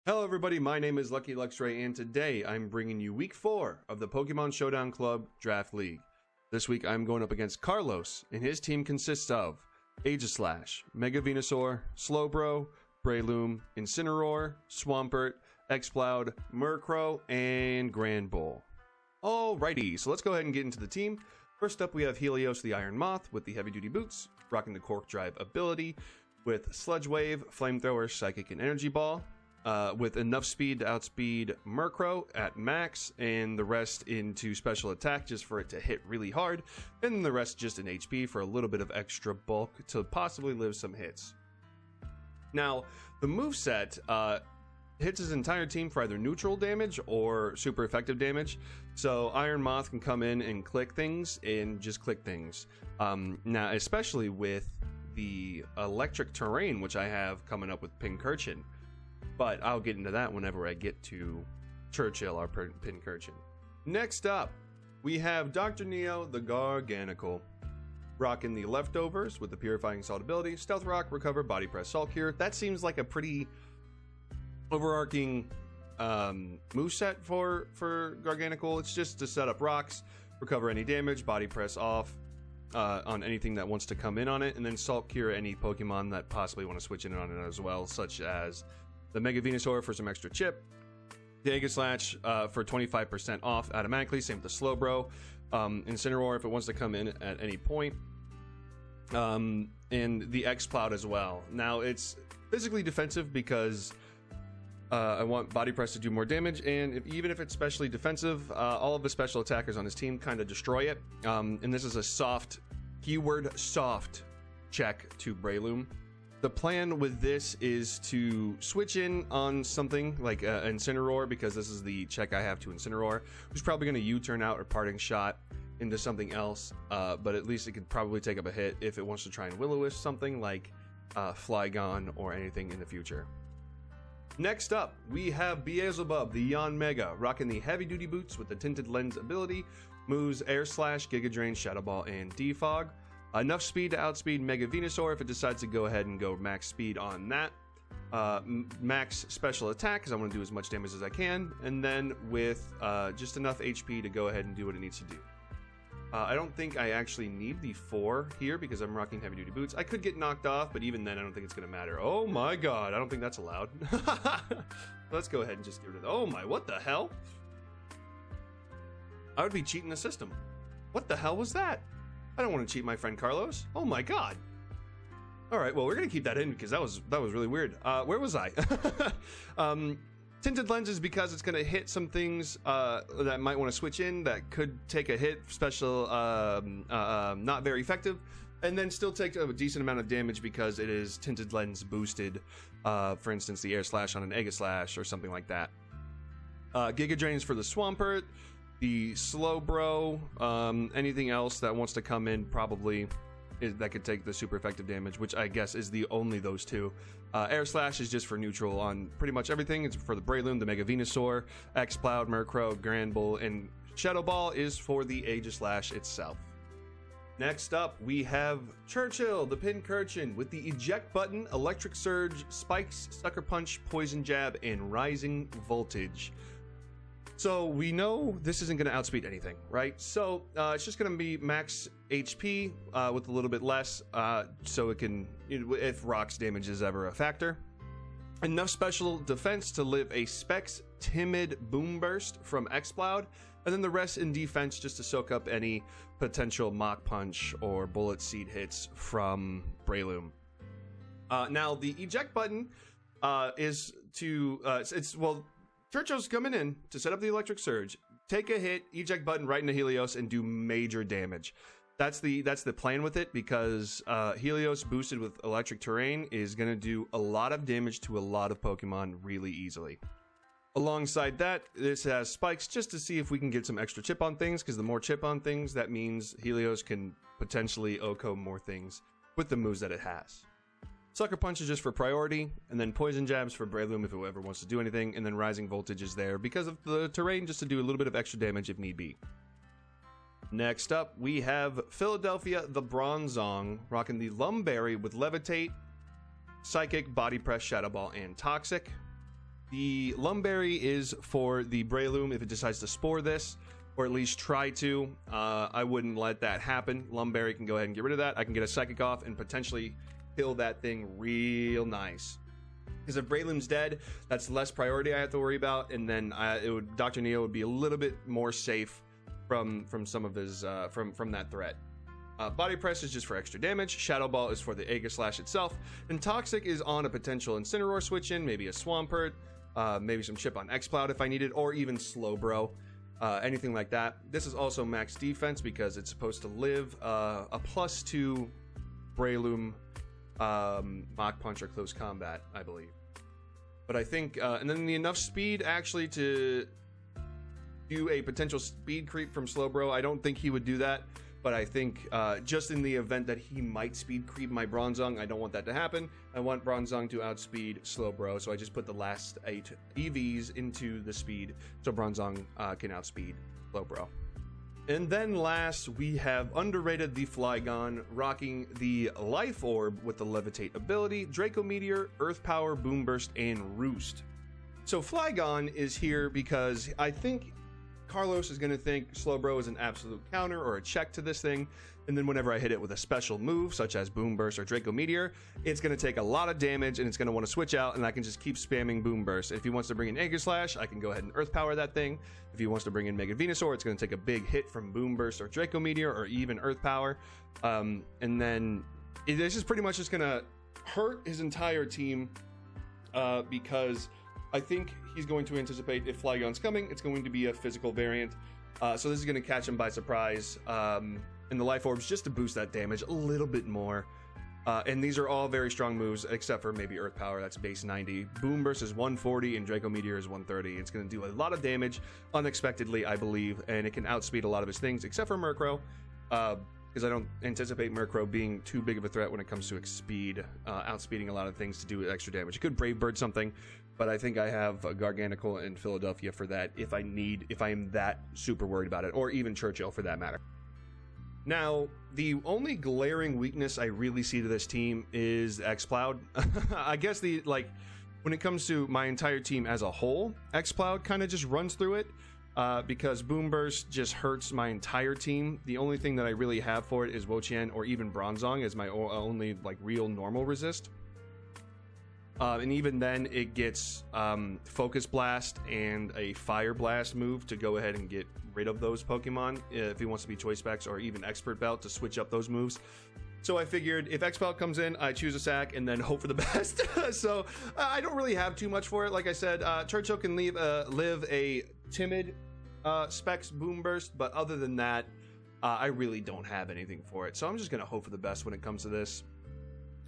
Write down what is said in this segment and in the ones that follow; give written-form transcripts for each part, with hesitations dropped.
Hello everybody, my name is Lucky Luxray, and today I'm bringing you week 4 of the Pokemon Showdown Club Draft League. This week I'm going up against Carlos, and his team consists of Aegislash, Mega Venusaur, Slowbro, Breloom, Incineroar, Swampert, Exploud, Murkrow, and Granbull. Alrighty, so let's go ahead and get into the team. First up we have Helios the Iron Moth with the heavy duty boots, rocking the Cork Drive ability with Sludge Wave, Flamethrower, Psychic, and Energy Ball. With enough speed to outspeed Murkrow at max, and the rest into special attack just for it to hit really hard, and the rest just in HP for a little bit of extra bulk to possibly live some hits. Now, the moveset hits his entire team for either neutral damage or super effective damage, so Iron Moth can come in and click things, and just click things. Now, especially with the electric terrain, which I have coming up with Pincurchin. But I'll get into that whenever I get to Churchill, our Pincurchin. Next up, we have Dr. Neo, the Garganical, rocking the Leftovers with the Purifying Salt ability, Stealth Rock, Recover, Body Press, Salt Cure. That seems like a pretty overarching moveset for Garganical. It's just to set up rocks, recover any damage, Body Press off on anything that wants to come in on it, and then Salt Cure any Pokemon that possibly want to switch in on it as well, such as the Mega Venusaur for some extra chip, the Aegislash for 25% off automatically, same with the Slowbro, Incineroar if it wants to come in at any point, and the Exploud as well. Now it's physically defensive because I want Body Press to do more damage, and even if it's specially defensive, all of the special attackers on his team kind of destroy it, and this is a soft, keyword soft, check to Breloom. The plan with this is to switch in on something like Incineroar, because this is the check I have to Incineroar, who's probably going to U-turn out or parting shot into something else, but at least it could probably take up a hit if it wants to try and Will-O-Wisp something like Flygon or anything in the future. Next up, we have Beelzebub, the Yanmega, rocking the heavy-duty boots with the Tinted Lens ability, moves Air Slash, Giga Drain, Shadow Ball, and Defog. Enough speed to outspeed Mega Venusaur if it decides to go ahead and go max speed on that. Max special attack, because I want to do as much damage as I can. And then with just enough HP to go ahead and do what it needs to do. I don't think I actually need the 4 here because I'm rocking heavy duty boots. I could get knocked off, but even then I don't think it's going to matter. Oh my god, I don't think that's allowed. Let's go ahead and just get rid of that. Oh my, what the hell? I would be cheating the system. What the hell was that? I don't want to cheat my friend Carlos. Oh my god. Alright, well, we're going to keep that in because that was really weird. Where was I? Tinted Lenses, because it's going to hit some things that might want to switch in that could take a hit, special, not very effective, and then still take a decent amount of damage because it is Tinted Lens boosted. For instance, the Air Slash on an Aegislash or something like that. Giga Drains for the Swampert. The Slowbro, anything else that wants to come in probably that could take the super effective damage, which I guess is the only those two. Air Slash is just for neutral on pretty much everything. It's for the Breloom, the Mega Venusaur, Exploud, Murkrow, Granbull, and Shadow Ball is for the Aegislash itself. Next up, we have Churchill, the Pincurchin, with the Eject Button, Electric Surge, Spikes, Sucker Punch, Poison Jab, and Rising Voltage. So we know this isn't going to outspeed anything, right? So it's just going to be max HP with a little bit less, so it can, if rocks damage is ever a factor. Enough special defense to live a Specs Timid Boom Burst from Exploud, and then the rest in defense just to soak up any potential Mach Punch or Bullet Seed hits from Breloom. Now the Eject Button is to Churchill's coming in to set up the Electric Surge, take a hit, Eject Button right into Helios, and do major damage. That's the plan with it, because Helios boosted with Electric Terrain is going to do a lot of damage to a lot of Pokemon really easily. Alongside that, this has Spikes just to see if we can get some extra chip on things, because the more chip on things, that means Helios can potentially OHKO more things with the moves that it has. Sucker Punch is just for priority, and then Poison Jabs for Breloom if it ever wants to do anything, and then Rising Voltage is there because of the terrain just to do a little bit of extra damage if need be. Next up, we have Philadelphia the Bronzong, rocking the Lumberry with Levitate, Psychic, Body Press, Shadow Ball, and Toxic. The Lumberry is for the Breloom if it decides to spore this, or at least try to. I wouldn't let that happen. Lumberry can go ahead and get rid of that. I can get a Psychic off and potentially kill that thing real nice. Because if Breloom's dead, that's less priority I have to worry about, and then Dr. Neo would be a little bit more safe from some of his from that threat. Body Press is just for extra damage. Shadow Ball is for the Aegislash itself, and Toxic is on a potential Incineroar switch in, maybe a Swampert, maybe some chip on X-Cloud if I need it, or even Slowbro, anything like that. This is also max defense because it's supposed to live a +2 Breloom Mach Punch or Close Combat, I believe. But I think, and then the enough speed actually to do a potential speed creep from Slowbro. I don't think he would do that. But I think just in the event that he might speed creep my Bronzong, I don't want that to happen. I want Bronzong to outspeed Slowbro, so I just put the last 8 EVs into the speed so Bronzong can outspeed Slowbro. And then last, we have underrated the Flygon, rocking the Life Orb with the Levitate ability, Draco Meteor, Earth Power, Boom Burst, and Roost. So Flygon is here because I think Carlos is going to think Slowbro is an absolute counter or a check to this thing, and then whenever I hit it with a special move such as Boom Burst or Draco Meteor, it's going to take a lot of damage and it's going to want to switch out, and I can just keep spamming Boom Burst. If he wants to bring in Aegislash, I can go ahead and Earth Power that thing. If he wants to bring in Mega Venusaur, it's going to take a big hit from Boom Burst or Draco Meteor or even Earth Power, and then this is pretty much just going to hurt his entire team because I think he's going to anticipate if Flygon's coming, it's going to be a physical variant. So this is going to catch him by surprise. And the Life Orbs just to boost that damage a little bit more. And these are all very strong moves, except for maybe Earth Power, that's base 90. Boom Burst is 140 and Draco Meteor is 130. It's going to do a lot of damage unexpectedly, I believe, and it can outspeed a lot of his things, except for Murkrow. Because I don't anticipate Murkrow being too big of a threat when it comes to speed, outspeeding a lot of things to do extra damage. It could Brave Bird something, but I think I have Garganacl and Philadelphia for that if I am that super worried about it, or even Churchill for that matter. Now, the only glaring weakness I really see to this team is X-Cloud. I guess when it comes to my entire team as a whole, X-Cloud kind of just runs through it. Because Boom Burst just hurts my entire team. The only thing that I really have for it is Wo-Chien or even Bronzong as my only real normal resist. And even then it gets Focus Blast and a Fire Blast move to go ahead and get rid of those Pokemon if he wants to be Choice Specs or even Expert Belt to switch up those moves. So I figured if X-Belt comes in, I choose a sack and then hope for the best. So I don't really have too much for it. Like I said, Churchill can live a timid Specs Boom Burst, but other than that, I really don't have anything for it. So I'm just going to hope for the best when it comes to this.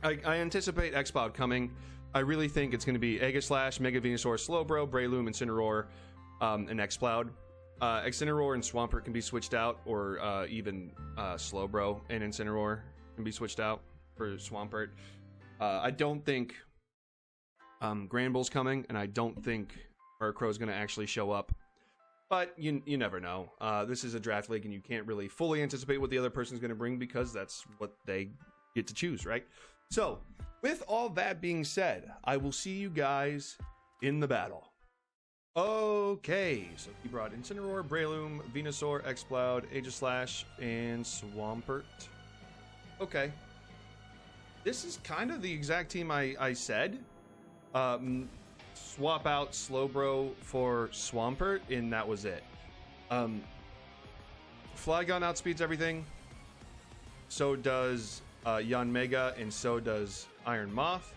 I anticipate X-Cloud coming. I really think it's going to be Aegislash, Mega Venusaur, Slowbro, Breloom, Incineroar, and X-Cloud. Incineroar and Swampert can be switched out, or even Slowbro and Incineroar can be switched out for Swampert. I don't think Granbull's coming, and I don't think Murkrow's going to actually show up. But you never know. This is a draft league, and you can't really fully anticipate what the other person's going to bring because that's what they get to choose, right? So, with all that being said, I will see you guys in the battle. Okay, so he brought Incineroar, Breloom, Venusaur, X-Cloud, Aegislash, and Swampert. Okay. This is kind of the exact team I said. Swap out Slowbro for Swampert, and that was it. Flygon outspeeds everything. So does Yanmega, and so does Iron Moth.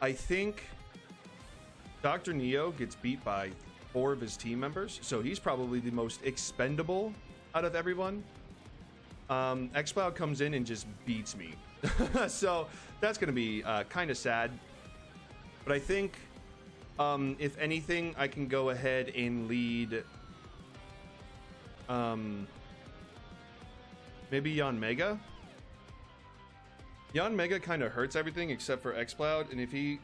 I think Dr. Neo gets beat by 4 of his team members, so he's probably the most expendable out of everyone. X-Cloud comes in and just beats me. So that's going to be kind of sad. But I think, if anything, I can go ahead and lead maybe Yanmega. Yanmega kind of hurts everything except for X-Cloud, and if he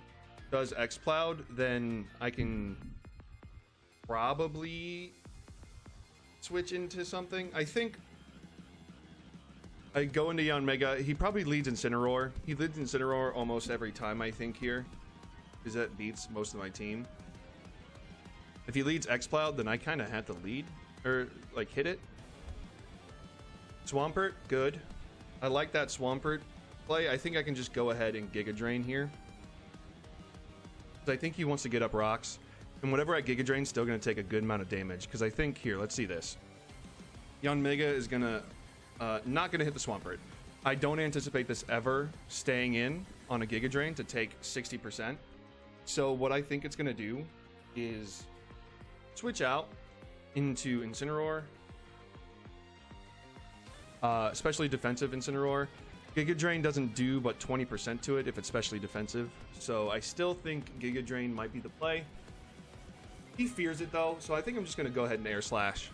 does X-Cloud, then I can probably switch into something. I think I go into Yanmega. He probably leads Incineroar. He leads Incineroar almost every time, I think, here. because that beats most of my team. If he leads X-Plowed, then I kind of have to lead, or like hit it. Swampert, good. I like that Swampert play. I think I can just go ahead and Giga Drain here. I think he wants to get up rocks. And whatever I Giga Drain is still going to take a good amount of damage. Because I think, here, let's see this. Yanmega is going to, not going to hit the Swampert. I don't anticipate this ever staying in on a Giga Drain to take 60%. So what I think it's going to do is switch out into Incineroar. Especially defensive Incineroar. Giga Drain doesn't do but 20% to it if it's specially defensive. So I still think Giga Drain might be the play. He fears it though, so I think I'm just gonna go ahead and Air Slash.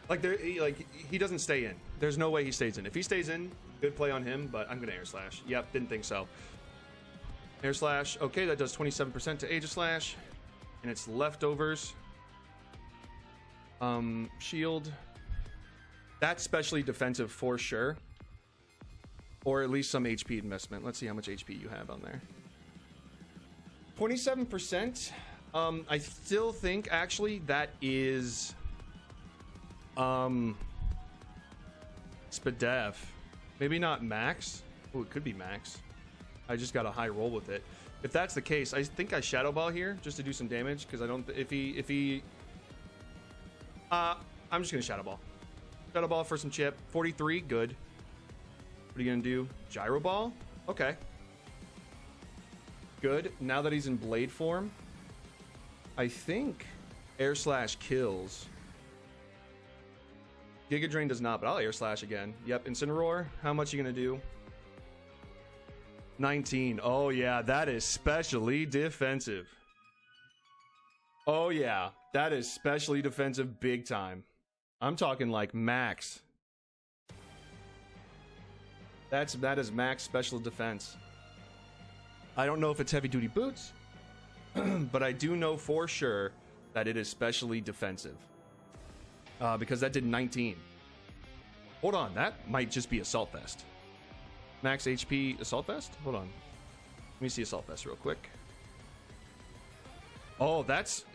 Like he doesn't stay in. There's no way he stays in. If he stays in, good play on him, but I'm gonna Air Slash. Yep, didn't think so. Air Slash, okay, that does 27% to Aegislash. And it's leftovers. Shield. That's specially defensive for sure. Or at least some HP investment. Let's see how much HP you have on there. 27%. I still think actually that is Spadef. Maybe not max. Oh, it could be max. I just got a high roll with it. If that's the case, I think I Shadow Ball here just to do some damage because I don't. If he, I'm just gonna Shadow Ball. Shadow Ball for some chip. 43, good. What are you gonna do? Gyro Ball? Okay. Good. Now that he's in Blade form, I think Air Slash kills. Giga Drain does not, but I'll Air Slash again. Yep, Incineroar. How much are you gonna do? 19. Oh yeah, that is specially defensive. Oh yeah, that is specially defensive big time. I'm talking like max. That is max special defense. I don't know if it's heavy duty boots, but I do know for sure that it is specially defensive. Because that did 19. Hold on, that might just be Assault Vest. Max HP Assault Vest? Hold on. Let me see Assault Vest real quick. Oh,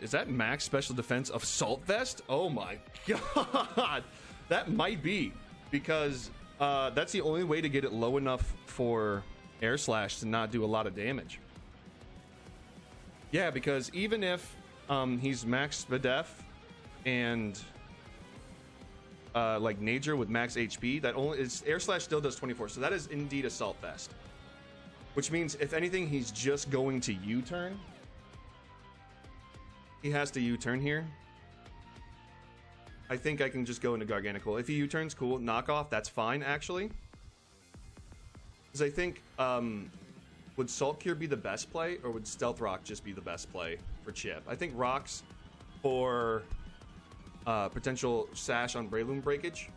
is that max special defense of Assault Vest? Oh my god. That might be, because that's the only way to get it low enough for Air Slash to not do a lot of damage. Yeah, because even if he's max Spadef and like Nature with max HP, that only is Air Slash still does 24. So that is indeed Assault Vest. Which means if anything, he's just going to U-turn. He has to U-turn here. I think I can just go into Garganacl. If he U-turns, cool. Knockoff, that's fine, actually. Because I think, would Salt Cure be the best play, or would Stealth Rock just be the best play for Chip? I think Rocks for potential Sash on Breloom Breakage.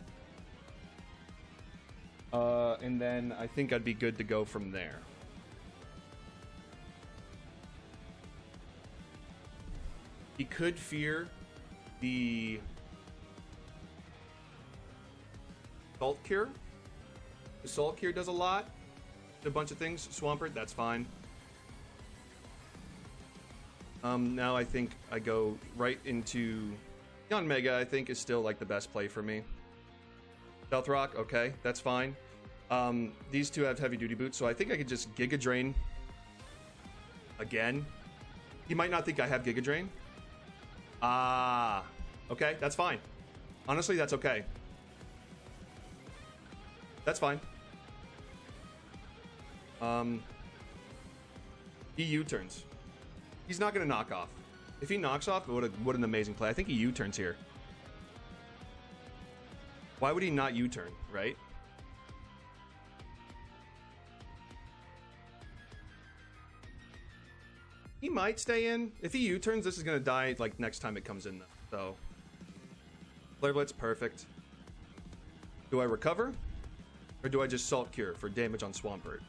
And then I think I'd be good to go from there. He could fear the Salt Cure. The Salt Cure does a lot. A bunch of things. Swampert, that's fine. Now I think I go right into Yanmega. I think is still like the best play for me. Stealth Rock, okay, that's fine. These two have heavy duty boots, so I think I could just Giga Drain again. He might not think I have Giga Drain. Okay, that's fine. Honestly, that's okay. That's fine. He U-turns. He's not gonna knock off. If he knocks off, what an amazing play. I think he U-turns here. Why would he not U-turn, right? He might stay in. If he U-turns, this is gonna die like next time it comes in though. So Flare Blitz, perfect. Do I recover? Or do I just Salt Cure for damage on Swampert?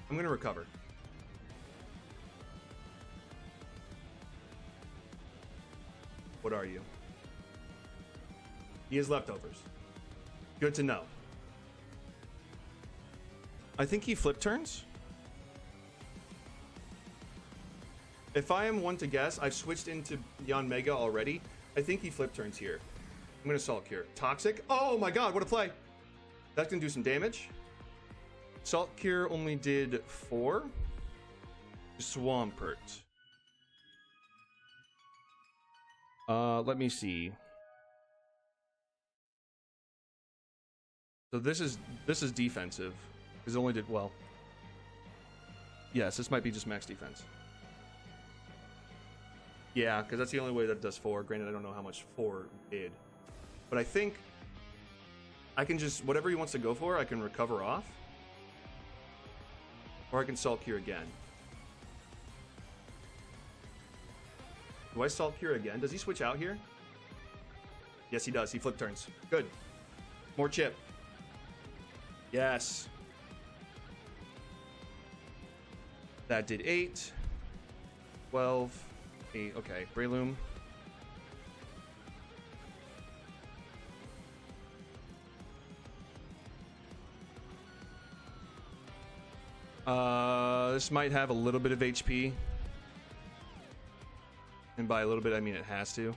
I'm gonna recover. What are you? He has leftovers. Good to know. I think he flip turns. If I am one to guess, I've switched into Yon Mega already. I think he flip turns here. I'm going to Salt Cure. Toxic. Oh my god, what a play. That's going to do some damage. Salt Cure only did 4. Swampert. Let me see. So this is defensive. Because it only did, well. Yes, this might be just max defense. Yeah, because that's the only way that does 4. Granted, I don't know how much 4 did. But I think I can just, whatever he wants to go for, I can recover off. Or I can Salt Cure again. Do I Salt Cure again? Does he switch out here? Yes, he does. He flip turns. Good. More chip. Yes. That did 8. 12. 8. Okay. Breloom. This might have a little bit of HP. And by a little bit, I mean it has to.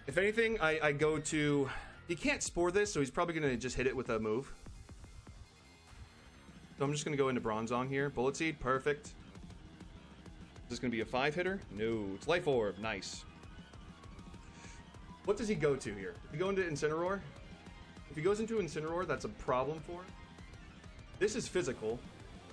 If anything, I go to... He can't Spore this, so he's probably going to just hit it with a move. So I'm just going to go into Bronzong here. Bullet Seed, perfect. Is this going to be a 5-hitter? No, it's Life Orb, nice. What does he go to here? If he go into Incineroar? If he goes into Incineroar, that's a problem for him. This is physical,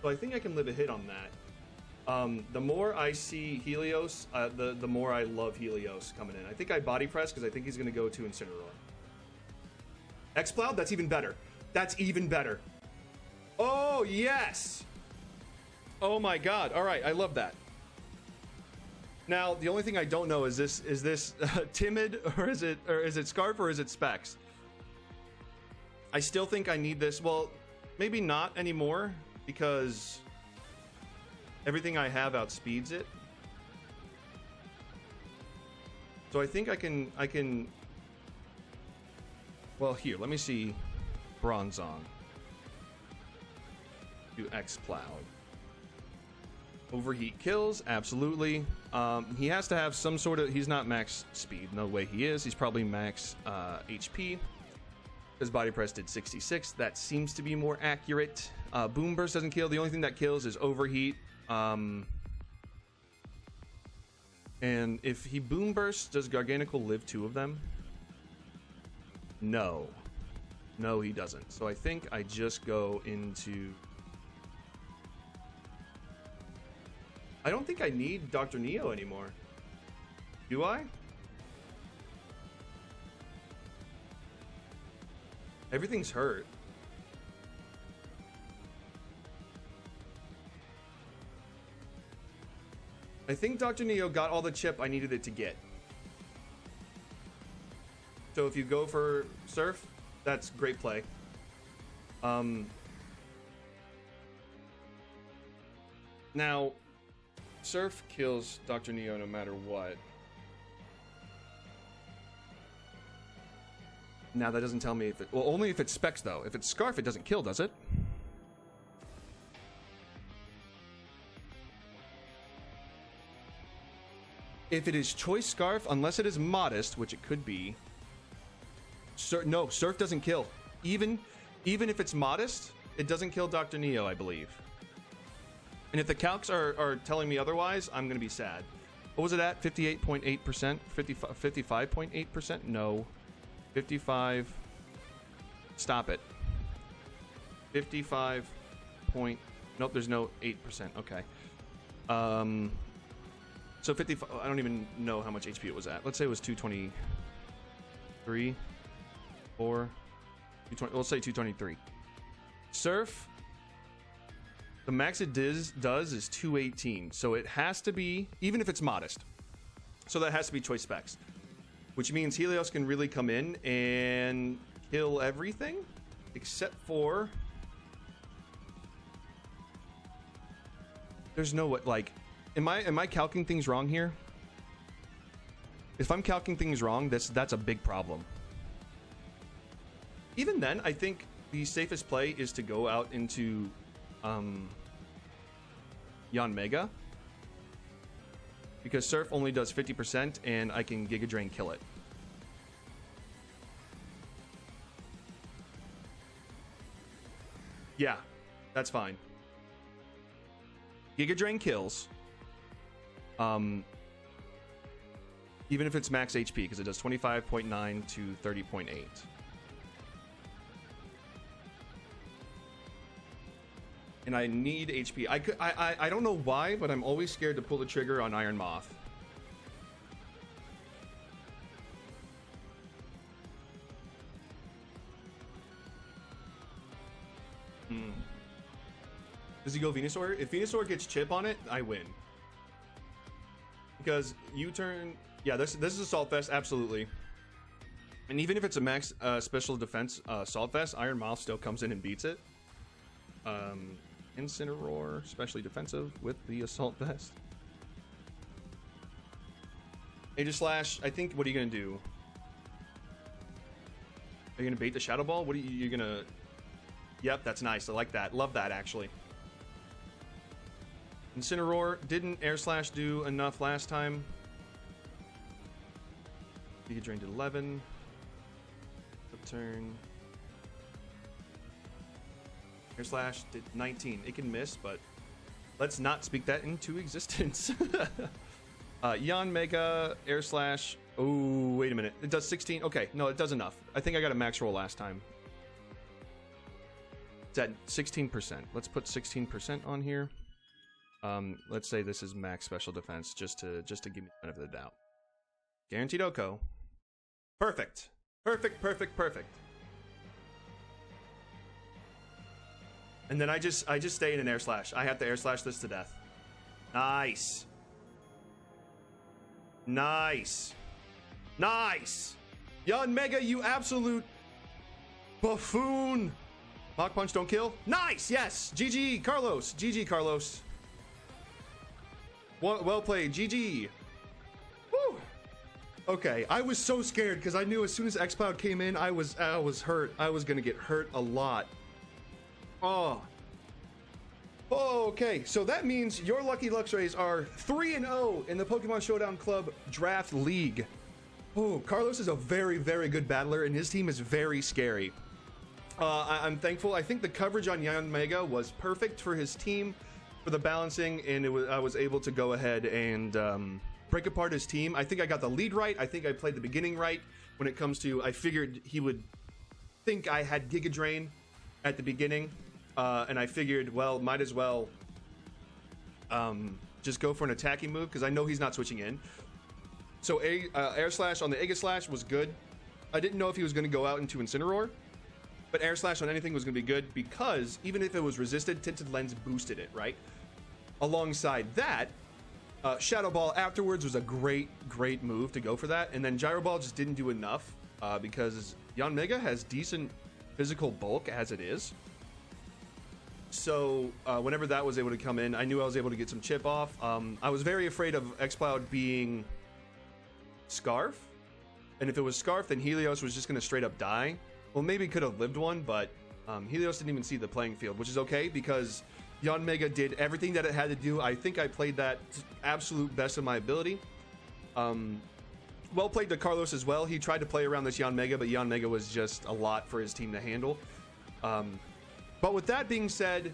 so I think I can live a hit on that. The more I see Helios, the more I love Helios coming in. I think I Body Press because I think he's going to go to Incineroar. X-Cloud? That's even better. That's even better. Oh, yes! Oh my god. Alright, I love that. Now, the only thing I don't know is this Timid, or is it Scarf, or is it Specs? I still think I need this. Well, maybe not anymore, because everything I have outspeeds it. So I think I can... Well, here, let me see. Bronzong. Do X-Cloud. Overheat kills, absolutely. He has to have some sort of... He's not max speed. No way he is. He's probably max HP. His Body Press did 66. That seems to be more accurate. Boom Burst doesn't kill. The only thing that kills is Overheat. And if he Boom Bursts, does Garganacl live 2 of them? No. No, he doesn't. So I think I just go into... I don't think I need Dr. Neo anymore. Do I? Everything's hurt. I think Dr. Neo got all the chip I needed it to get. So if you go for Surf, that's great play. Now, Surf kills Dr. Neo no matter what. Now that doesn't tell me if it... Well, only if it's Specs, though. If it's Scarf, it doesn't kill, does it? If it is Choice Scarf, unless it is Modest, which it could be... No, Surf doesn't kill. Even if it's Modest, it doesn't kill Dr. Neo, I believe. And if the calcs are telling me otherwise, I'm going to be sad. What was it at? 58.8%? 55.8%? No. 55. Stop it. 55 point. Nope, there's no 8%. Okay. So 55. I don't even know how much HP it was at. Let's say it was 223. 4. 220. Let's say 223. Surf. The max it does is 218. So it has to be, even if it's Modest. So that has to be Choice Specs. Which means Helios can really come in and kill everything. Except for... There's no what, like... Am I calcing things wrong here? If I'm calcing things wrong, that's a big problem. Even then, I think the safest play is to go out into Yanmega, because Surf only does 50% and I can Giga Drain kill it. Yeah, that's fine. Giga Drain kills. Even if it's max HP, because it does 25.9 to 30.8. And I need HP. I don't know why, but I'm always scared to pull the trigger on Iron Moth. Does he go Venusaur? If Venusaur gets chip on it, I win. Because U-turn... Yeah, this is Assault Vest, absolutely. And even if it's a max special defense Assault Vest, Iron Moth still comes in and beats it. Incineroar, especially defensive with the Assault Vest. Aegislash, I think, what are you going to do? Are you going to bait the Shadow Ball? What are you going to... Yep, that's nice. I like that. Love that, actually. Incineroar, didn't Air Slash do enough last time? Giga Drain did 11. Turn. Air Slash did 19. It can miss, but let's not speak that into existence. Yanmega, Air Slash. Oh, wait a minute. It does 16. Okay, no, it does enough. I think I got a max roll last time. It's at 16%. Let's put 16% on here. Let's say this is max special defense, just to give me the benefit of the doubt. Guaranteed Oko. Perfect. Perfect, perfect, perfect. And then I just stay in an Air Slash. I have to Air Slash this to death. Nice. Nice. Nice. Yanmega, you absolute buffoon. Mach Punch don't kill. Nice. Yes. GG, Carlos. GG, Carlos. Well played. GG. Woo. Okay, I was so scared because I knew as soon as X-Cloud came in, I was hurt. I was gonna get hurt a lot. Oh. Okay, so that means your Lucky Luxrays are 3-0 in the Pokemon Showdown Club Draft League. Oh, Carlos is a very, very good battler, and his team is very scary. I'm thankful. I think the coverage on Yanmega was perfect for his team, for the balancing, and I was able to go ahead and break apart his team. I think I got the lead right. I think I played the beginning right when it comes to, I figured he would think I had Giga Drain at the beginning, and I figured, well, might as well just go for an attacking move because I know he's not switching in. So Air Slash on the Aegislash was good. I didn't know if he was going to go out into Incineroar, but Air Slash on anything was going to be good because even if it was resisted, Tinted Lens boosted it, right? Alongside that, Shadow Ball afterwards was a great move to go for that, and then Gyro Ball just didn't do enough because Yanmega has decent physical bulk as it is. So whenever that was able to come in, I knew I was able to get some chip off. I was very afraid of X-Cloud being Scarf, and if it was Scarf, then Helios was just going to straight up die. Well, maybe could have lived one, but Helios didn't even see the playing field, which is okay because Yanmega did everything that it had to do. I think I played that absolute best of my ability. Well played to Carlos as well. He tried to play around this Yanmega, but Yanmega was just a lot for his team to handle. But with that being said,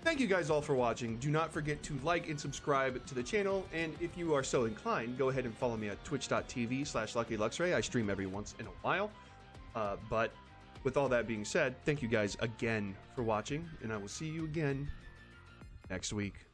thank you guys all for watching. Do not forget to like and subscribe to the channel. And if you are so inclined, go ahead and follow me at twitch.tv/LuckyLuxray. I stream every once in a while. But with all that being said, thank you guys again for watching, and I will see you again next week.